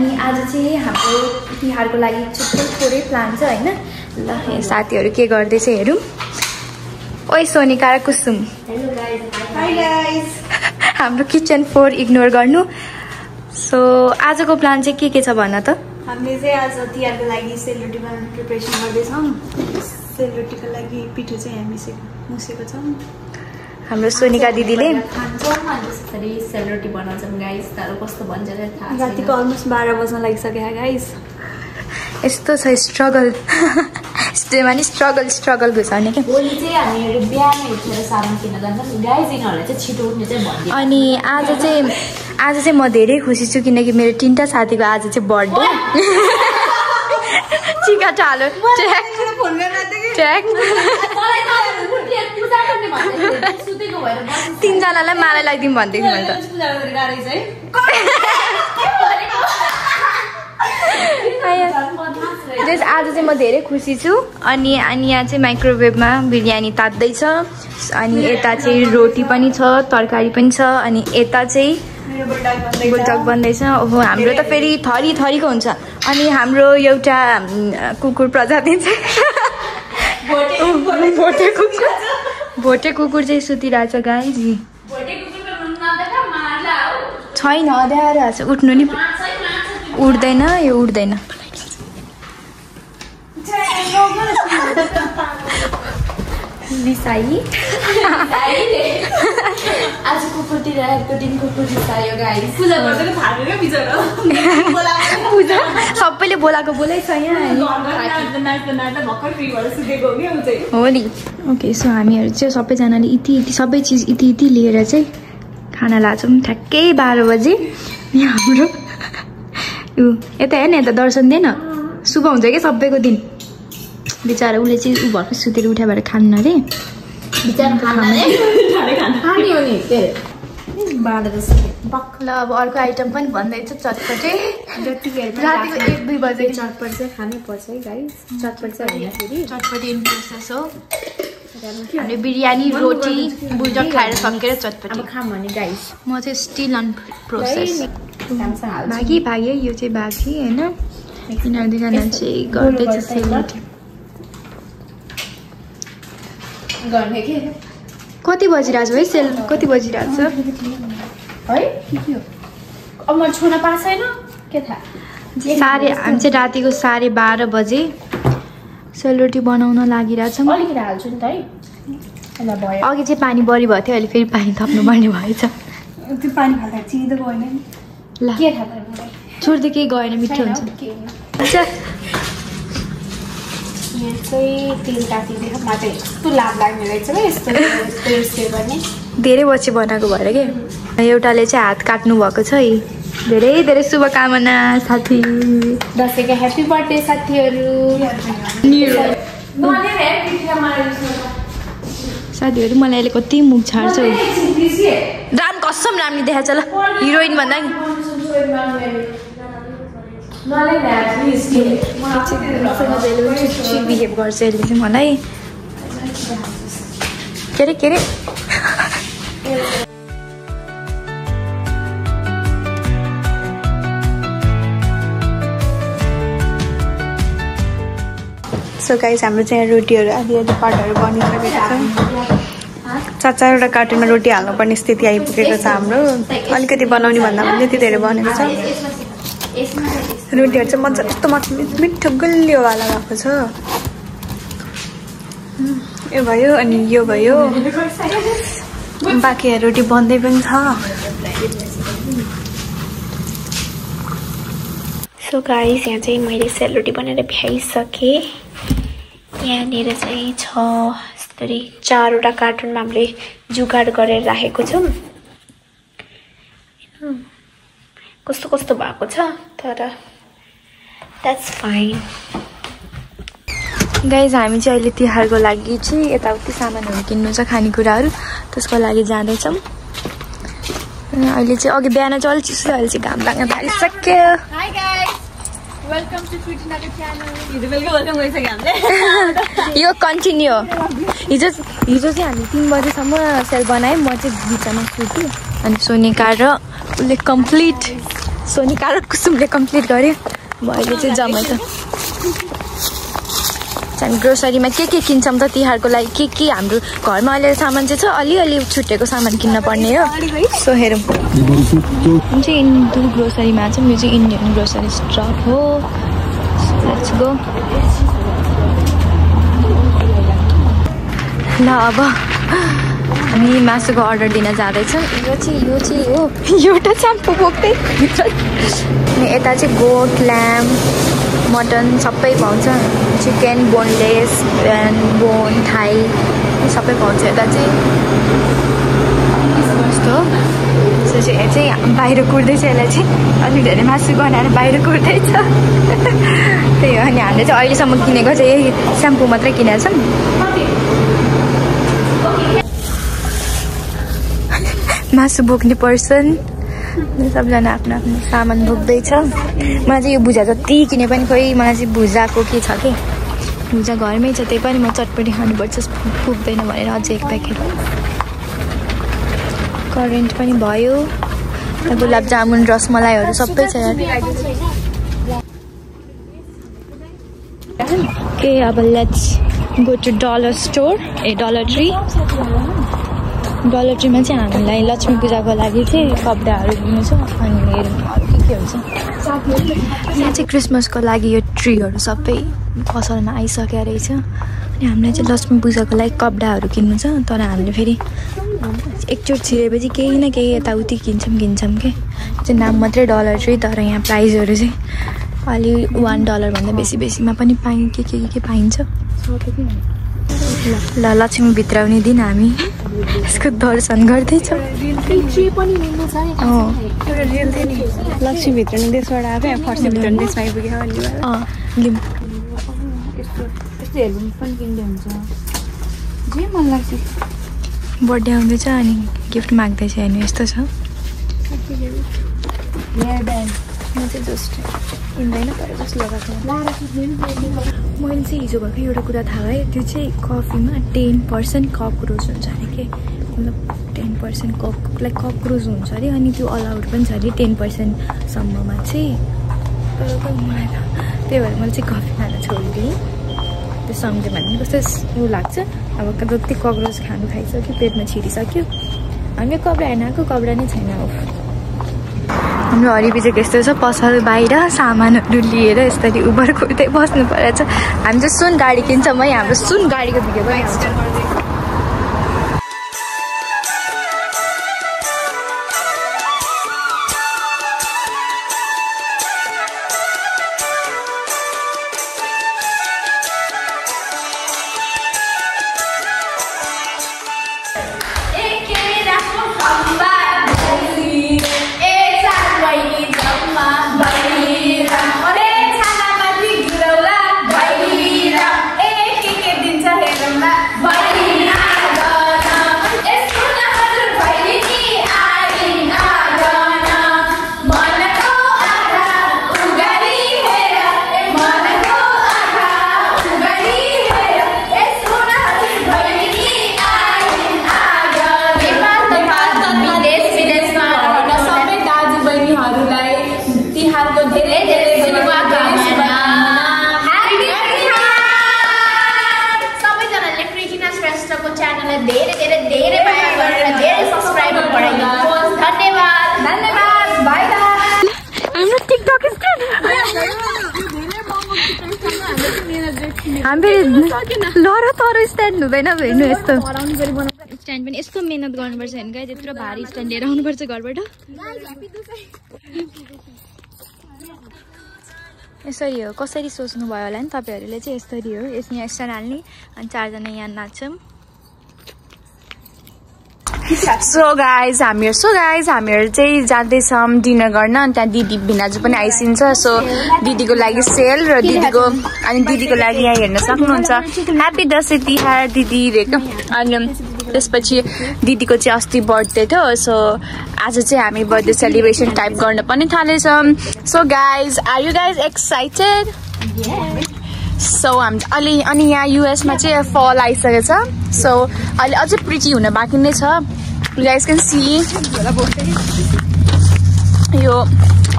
अनि आज चाहिँ हाम्रो तिहारको लागि थोरै प्लान छ हैन। ल साथीहरु के गर्दैछ हेरौँ। ओइ सोनिका र Kusum. Hello guys. Hi guys. हाम्रो किचन फोर इग्नोर गर्नु। सो आजको प्लान चाहिँ के छ भन्न त? हामीले चाहिँ आज तिहारको लागि सेलरोटी बनाउने प्रिपरेसन गर्दैछौँ। सेलरोटीको लागि पिठो चाहिँ हामी मुसेको छौँ। हाम्रो सोनिका दिदीले खान्छौँ अनि त्यसरी सेलरोटी बनाउँछौँ गाइस। तर कस्तो बन्छ र थाहा छैन। रातिको अलमोस्ट 12 बज्न लागिसक्यो गाइस। यस्तो छ स्ट्रगल। माने स्ट्रगल घुसाउने के। भोलि चाहिँ हामीहरू बिहान उठेर सामान किन्न जान्छौँ गाइस। यिनीहरूलाई चाहिँ छिटो उठ्ने चाहिँ भनिदिनु। अनि आज चाहिँ म धेरै खुसी छु किनकि मेरो 3टा साथीको आज चाहिँ बर्थडे। चिका टालो ट्र्याक 3 जनालाई माला लगाइदिउँ भन्दैछु मैले त। आज चाहिँ म धेरै खुसी छु। अनि यहाँ चाहिँ माइक्रोवेभमा बिरयानी तात्दैछ। अनि यता चाहिँ रोटी पनि छ, तरकारी पनि छ। अनि यता चाहिँ बुल्टक बन्दैछ। ओहो हाम्रो त फेरि थरीको हुन्छ। अनि हाम्रो एउटा कुकुर प्रजाति चाहिँ भोटे कुकुर चाहिँ सुतिरहेछ गाइस। छैन अध्याएर उठ्नु नि उठ्दैन, यो उठ्दैन। रिसाई आज कुकुरतिर आएको दिन कुकुर रिसायो गाइस। पूजा गर्दै थालेर बिचरा पूजा सबैले बोलाएको बोलै छ यहाँ। नाच्दा भर्खर फ्री भएर सुतेको हो कि उ चाहिँ। हो नि। ओके सो हामीहरू चाहिँ सबैजनाले इति सबै चिज इति लिएर चाहिँ खाना लाछौँ। ठ्याक्कै 12 बजे। हाम्रो यता हेर्न यता दर्शन दिएन शुभ हुन्छ क्या सबैको दिन। बिचरा उसले चाहिँ ऊ भर्खर सुतेर उठ्यो भएर खान्न अरे। ल अब अर्को आइटम पनि भन्दैछ चटपटे। रातिको 1-2 बजे चटपट चाहिँ खानै पर्छ है गाइस। चटपट चाहिँ हेर्दाखेरि चटपटे इन प्रोसेस हो। हामीले बिरयानी रोटी बुल्टक खाएर सकेर चटपटे खाम भने गाइस। म चाहिँ स्टिल अन प्रोसेस। भागी यो चाहिँ भागी हैन। यिनीहरू दुईजना चाहिँ गर्दैछ सेलरोटी। कति बजिरहेको है सेल कति बजिरहेको छ है? अब म छुन पाएको छैन के थाहा। हामी चाहिँ रातिको 12:30 बजे सेलरोटी बनाउन लागिरहेछौँ। अलिकति हाल्छु नि त है। अघि चाहिँ पानी बढी भएको थियो, अहिले फेरि पानी थप्नुपर्ने भएछ। त्यो पानी फाल्दा चिँदै गएन नि। ल के थाहा त छोड्दै केही गएन मिठो हुन्छ। अच्छा यहाँ चाहिँ तेल काटिदिएर माटो यस्तो लाभ लाग्ने रहेछ क्या। यस्तो गर्ने धेरै बच्ची बनाएको भएर के। एउटाले चाहिँ हात काट्नु भएको छ है। धेरै शुभकामना साथी। दसैँको ह्याप्पी बर्थडे साथीहरू। साथीहरू मलाई अहिले कति मुख छाड्छ। राम कसम राम्ररी देखाएको छ ल हिरोइन भन्दा नि। बिहेभ गर्छ यसले चाहिँ मलाई। के अरे सो गाइस हाम्रो चाहिँ रोटीहरू आधी पार्टहरू बनिसकेको छ। 4-4वटा कार्टुनमा रोटी हाल्नुपर्ने स्थिति आइपुगेको छ हाम्रो। अलिकति बनाउने भन्दा पनि त्यति धेरै बनेको छ। रोटीहरू चाहिँ मजा कस्तो मिठो गुलियोवाला भएको छ। यो भयो अनि यो भयो। बाँकी रोटी बन्दै पनि छ। सो गाइस यहाँ चाहिँ मैले सेलरोटी बनाएर भ्याइसकेँ। यहाँनिर चाहिँ छ यसरी 4वटा कार्टुनमा हामीले जुगाड गरेर राखेको छौँ। कस्तो भएको छ तर द्याट्स फाइन। गाइज हामी चाहिँ अहिले तिहारको लागि चाहिँ यताउति सामानहरू किन्नु छ खानेकुराहरू त्यसको लागि जाँदैछौँ। अहिले चाहिँ अघि बिहान चाहिँ अलिक चिसो अहिले चाहिँ घाम लाग्न थालिसक्यो। हाई गाइस वेलकम टु ट्विटरको च्यानल। वेलकम गरिसक्यो हामीले। यो कन्टिन्यू। हिजो चाहिँ हामी 3 बजेसम्म सेल बनायौँ। म चाहिँ बिचमा सुतेँ अनि सोनिका र उसले कम्प्लिट सोनिका र कुसुमले कम्प्लिट गर्यो मैले चाहिँ जम्मै छ हामी ग्रोसरीमा के किन्छौँ त तिहारको लागि के हाम्रो घरमा अहिले सामान चाहिँ छ अलिअलि छुटेको सामान किन्न पर्ने हो सो हेरौँ जुन चाहिँ हिन्दू ग्रोसरीमा छ यो चाहिँ इन्डियन ग्रोसरी स्टोर हो लेट्स गो ल अब हामी मासुको अर्डर दिन जाँदैछौँ यो चाहिँ हो एउटा च्याम्पो बोक्दै अनि यता चाहिँ गोट ल्याम्ब मटन सबै पाउँछ चिकन बोनलेस बोन थाई सबै पाउँछ यता चाहिँ कस्तो चाहिँ बाहिर कुर्दैछ यसलाई चाहिँ अलिक धेरै मासु बनाएर बाहिर कुर्दैछ त्यही हो अनि हामीले चाहिँ अहिलेसम्म किनेको चाहिँ यही स्याम्पू मात्रै किनेको छौँ मासु बोक्ने पर्सन सबजना आफ्नो आफ्नो सामान बोक्दैछ मलाई चाहिँ यो भुजा जति किने पनि खोइ मलाई चाहिँ भुजाको के छ कि भुजा घरमै छ त्यही पनि म चटपटी खानुपर्छ पुग्दैन भनेर अझै एक प्याकेट करेन्ट पनि भयो गुलाब जामुन रसमलाईहरू सबै छ के अब let's go to dollar store dollar ट्रीमा चाहिँ हामीलाई लक्ष्मी पूजाको लागि चाहिँ कपडाहरू किन्नु छ अनि हेरौँ अरू के हुन्छ यहाँ चाहिँ क्रिसमसको लागि यो ट्रीहरू सबै पसलमा आइसकेको रहेछ अनि हामीलाई चाहिँ लक्ष्मी पूजाको लागि कपडाहरू किन्नु छ तर हामीले फेरि एकचोटि छिरेपछि केही न केही यताउति किन्छौँ के चाहिँ नाम मात्रै डलर ट्री तर यहाँ प्राइजहरू चाहिँ अलि $1 बेसीमा पनि के पाइन्छ ल लक्ष्मी भित्राउने दिन हामी यसको दर्शन गर्दैछौँ लक्ष्मी भित्राउने देशबाट आएको यहाँ फर्स्ट भित्राउने देशमा आइपुग्यो जे मन लाग्छ बर्थडे आउँदैछ अनि गिफ्ट माग्दैछ हेर्नु यस्तो छ म चाहिँ जस्ट किन्दैन तर जस्तो लगाएको मैले चाहिँ हिजो भएको एउटा कुरा थाहा है त्यो चाहिँ कफीमा 10% ककरोच हुन्छ अरे के मतलब 10% ककरोच हुन्छ अरे अनि त्यो अलाउड पनि छ अरे 10% सम्ममा चाहिँ तर मलाई त्यही भएर मैले चाहिँ कफी खान छोडिदिएँ त्यो सम्झ्यो भने कस्तो ऊ लाग्छ अब जति ककरोच खानु खाइसक्यो पेटमा छिरिसक्यो हामी कपडा हेर्न आएको कपडा नै छैन हो हाम्रो हरिबिजेको यस्तो छ पसल बाहिर सामानहरू लिएर यसरी उबर कुर्दै बस्नु परेछ हामी चाहिँ सुन गाडी किन्छौँ है हाम्रो सुन गाडीको भिडियो पनि आउँछ स्ट्यान्ड हुँदैन हेर्नु यस्तो स्ट्यान्ड पनि यस्तो मेहनत गर्नुपर्छ होइन गाइस यत्रो भारी स्ट्यान्ड लिएर आउनुपर्छ घरबाट यसरी हो कसरी सोच्नु भयो होला नि तपाईहरुले चाहिँ यसरी हो यहाँ स्ट्यान्ड हाल्ने अनि 4 जना यहाँ नाच्छौं सो गाइज हामीहरु चाहिँ जाँदैछौं डिनर गर्न अनि त्यहाँ दिदी भिनाजु पनि आइसिन्छ सो दिदीको लागि सेल र दिदीको लागि यहाँ हेर्न सक्नुहुन्छ ह्यापी दशैं तिहार दिदी रेको अनि त्यसपछि दिदीको चाहिँ अस्ति बर्थडे थियो सो आज चाहिँ हामी बर्थडे सेलिब्रेसन टाइप गर्न पनि थालेछौं so guys are you guys excited so हामी अनि यहाँ युएस मा चाहिँ फल आइसकेछ सो अहिले अझै प्रिटी हुन बाँकी नै छ you guys can see यो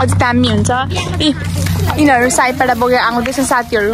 अझ दामी हुन्छ। यिनीहरू साइडबाट बोकेर आउँदैछ साथीहरू।